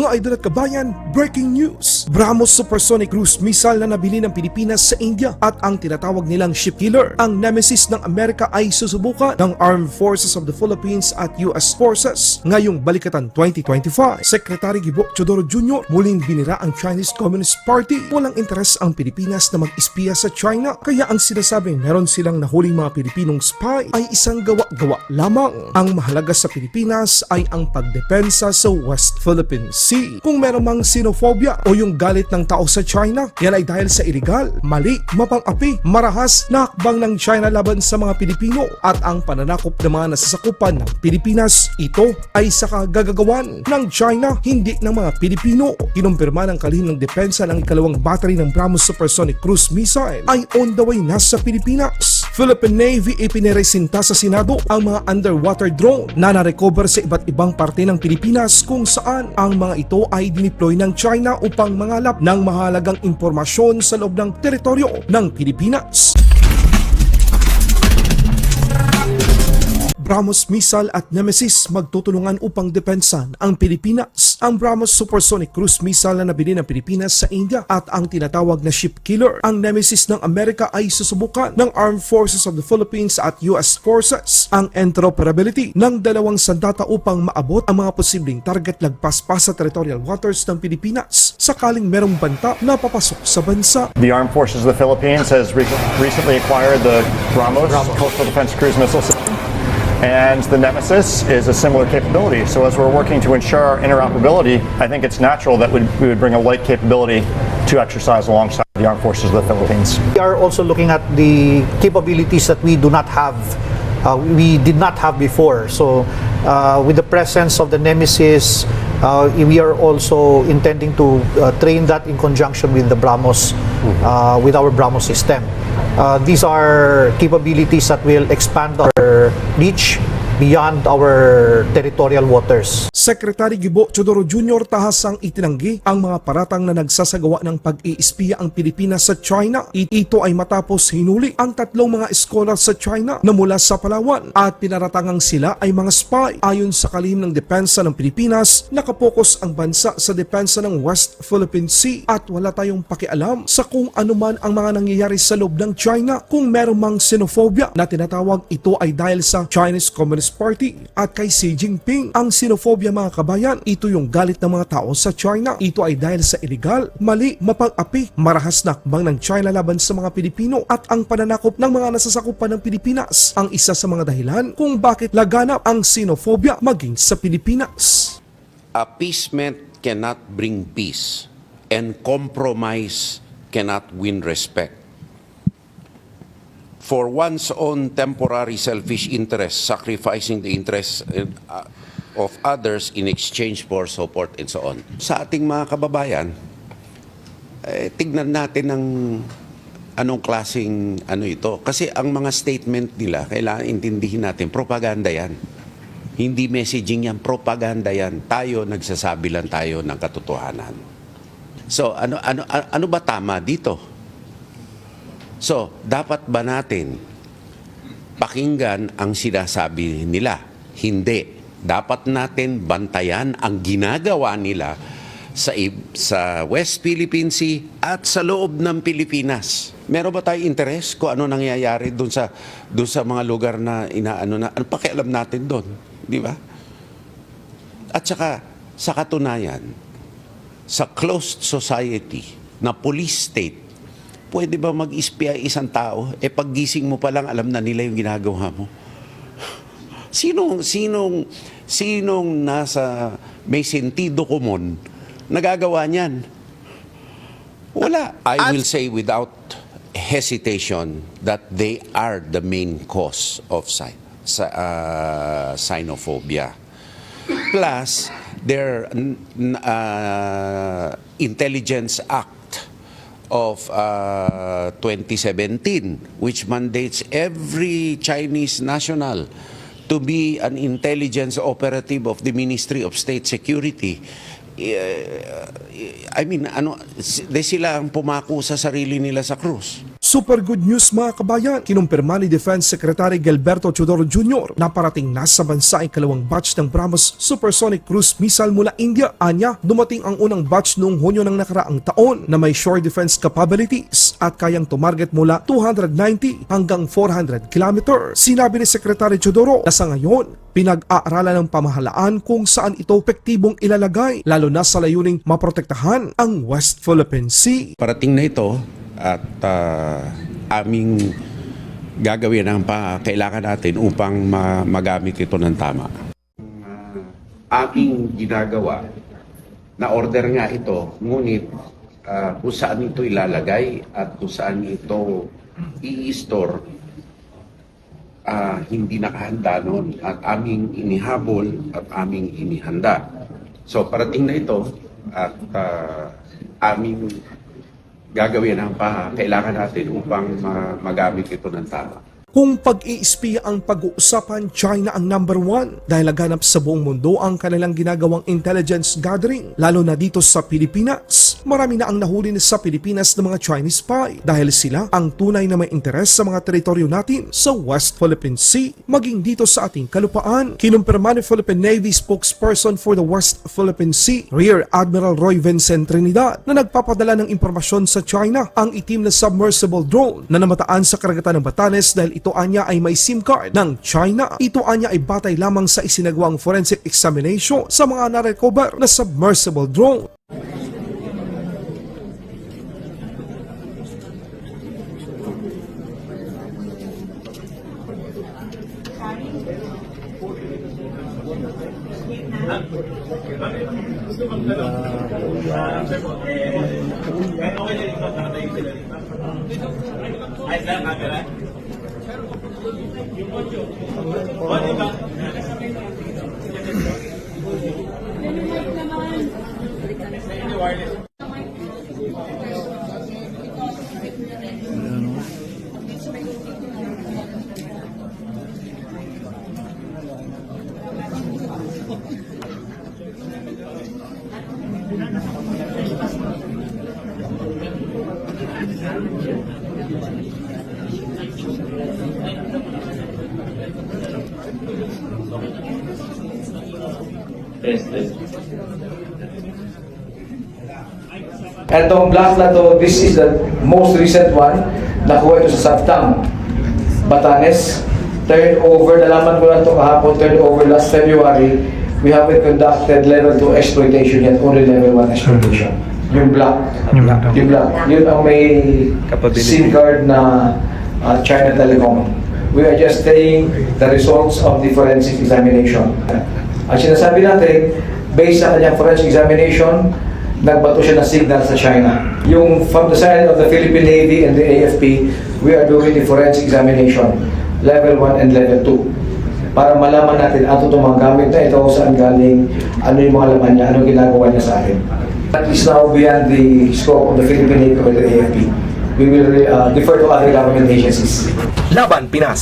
Mga idol at kabayan, breaking news! BrahMos supersonic cruise missile na nabili ng Pilipinas sa India at ang tinatawag nilang ship killer, ang nemesis ng Amerika ay susubukan ng Armed Forces of the Philippines at US Forces ngayong Balikatan 2025. Secretary Gibo Teodoro Jr. muling binira ang Chinese Communist Party. Walang interes ang Pilipinas na mag-espiya sa China, kaya ang sinasabing meron silang nahuling mga Pilipinong spy ay isang gawa-gawa lamang. Ang mahalaga sa Pilipinas ay ang pagdepensa sa West Philippine Sea. Kung meron mang xenophobia o yung galit ng tao sa China, yan ay dahil sa illegal, mali, mapang-api, marahas na hakbang ng China laban sa mga Pilipino at ang pananakop ng mga nasasakupan ng Pilipinas. Ito ay sa kagagawan ng China, hindi ng mga Pilipino. Kinumpirma ng kalihim ng depensa ng ikalawang battery ng BrahMos supersonic cruise missile ay on the way na sa Pilipinas. Philippine Navy ipiniresinta sa Senado ang mga underwater drone na na-recover sa iba't ibang parte ng Pilipinas kung saan ang mga ito ay dineploy ng China upang mangalap ng mahalagang impormasyon sa loob ng teritoryo ng Pilipinas. BrahMos missile at Nemesis magtutulungan upang depensahan ang Pilipinas. Ang BrahMos supersonic cruise missile na nabili ng Pilipinas sa India at ang tinatawag na ship killer, ang Nemesis ng Amerika, ay susubukan ng Armed Forces of the Philippines at US Forces. Ang interoperability ng dalawang sandata upang maabot ang mga posibleng target lagpas pa sa territorial waters ng Pilipinas sakaling merong banta na papasok sa bansa. The Armed Forces of the Philippines has recently acquired the BrahMos Coastal Defense Cruise Missile System. And the Nemesis is a similar capability. So as we're working to ensure our interoperability, I think it's natural that we would bring a light capability to exercise alongside the Armed Forces of the Philippines. We are also looking at the capabilities that we do not have, we did not have before. So with the presence of the Nemesis, we are also intending to train that in conjunction with the BrahMos, with our BrahMos system. These are capabilities that will expand our reach beyond our territorial waters. Secretary Gibo Teodoro Jr. tahasang itinanggi ang mga paratang na nagsasagawa ng pag-iispiya ang Pilipinas sa China. Ito ay matapos hinuli ang tatlong mga scholar sa China na mula sa Palawan at pinaratangang sila ay mga spy. Ayon sa kalihim ng depensa ng Pilipinas, nakapokus ang bansa sa depensa ng West Philippine Sea at wala tayong pakialam sa kung anuman ang mga nangyayari sa loob ng China. Kung meron mang xenophobia na tinatawag, ito ay dahil sa Chinese Communist Party at kay Xi Jinping. Ang xenophobia, mga kabayan, ito yung galit ng mga tao sa China. Ito ay dahil sa illegal, mali, mapang-api, marahas na hakbang ng China laban sa mga Pilipino at ang pananakop ng mga nasasakupan ng Pilipinas ang isa sa mga dahilan kung bakit laganap ang xenophobia maging sa Pilipinas. Appeasement cannot bring peace and compromise cannot win respect. For one's own temporary selfish interests, sacrificing the interests of others in exchange for support and so on. Sa ating mga kababayan, tignan natin ng anong klaseng ito. Kasi ang mga statement nila, kailangan intindihin natin, propaganda yan. Hindi messaging yan, propaganda yan. Tayo, nagsasabi lang tayo ng katotohanan. So, ano ba tama dito? So, dapat ba natin pakinggan ang sinasabi nila? Hindi. Dapat natin bantayan ang ginagawa nila sa West Philippine Sea at sa loob ng Pilipinas. Meron ba tayong interes kung ano nangyayari doon sa mga lugar na ano pakialam natin doon, di ba? At saka sa katunayan, sa closed society na police state, pwede ba mag-espiya isang tao? Paggising mo pa lang, alam na nila yung ginagawa mo. Sinong nasa may sentido komon nagagawa niyan? Wala. I will say without hesitation that they are the main cause of xenophobia. Plus, their Intelligence Act of 2017, which mandates every Chinese national to be an intelligence operative of the Ministry of State Security. I mean, sila ang pumako sa sarili nila sa krus. Super good news mga kabayan, kinumpirma ni Defense Secretary Gilberto Teodoro Jr. na parating na sa bansa ang ikalawang batch ng BrahMos supersonic cruise missile mula India. Anya, dumating ang unang batch noong Hunyo ng nakaraang taon na may shore defense capabilities at kayang tumarget mula 290 hanggang 400 kilometer. Sinabi ni Secretary Teodoro na sa ngayon, pinag-aaralan ng pamahalaan kung saan ito epektibong ilalagay, lalo na sa layuning maprotektahan ang West Philippine Sea. Parating na ito at aming gagawin ang kailangan natin upang magamit ito ng tama. Aming ginagawa na order nga ito, ngunit kung saan ito ilalagay at kung saan ito i-store, hindi nakahanda noon at aming inihabol at aming inihanda. So parating na ito at aming gagawin ang kailangan natin upang magamit ito ng tama. Kung pag-iispiya ang pag-uusapan, China ang number 1 dahil laganap sa buong mundo ang kanilang ginagawang intelligence gathering, lalo na dito sa Pilipinas. Marami na ang nahuli sa Pilipinas ng mga Chinese spy dahil sila ang tunay na may interes sa mga teritoryo natin sa West Philippine Sea, maging dito sa ating kalupaan. Kinumpirma ni Philippine Navy spokesperson for the West Philippine Sea, Rear Admiral Roy Vincent Trinidad, na nagpapadala ng impormasyon sa China ang itim na submersible drone na namataan sa karagatan ng Batanes dahil ito anya ay may SIM card ng China. Ito anya ay batay lamang sa isinagawang forensic examination sa mga narecover na submersible drone. Etong black na to, this is the most recent one. Nakuha ito sa Sabtang, Batanes. Turned over, nalaman ko lang ito kahapon, turned over last February. We haven't conducted level 2 exploitation yet, only level 1 exploitation. Yung black. Yung black. Yun ang may SIM card na China Telecom. We are just saying the results of the forensic examination. Ang sinasabi natin, based sa kanyang forensic examination, nagbato siya ng signal sa China. Yung from the side of the Philippine Navy and the AFP, we are doing the forensic examination, level 1 and level 2. Para malaman natin ato itong mga gamit na ito, saan galing, ano yung mga laman niya, anong ginagawa niya sa atin. That is now beyond the scope of the Philippine Navy or the AFP. We will defer to other government agencies. Laban Pinas.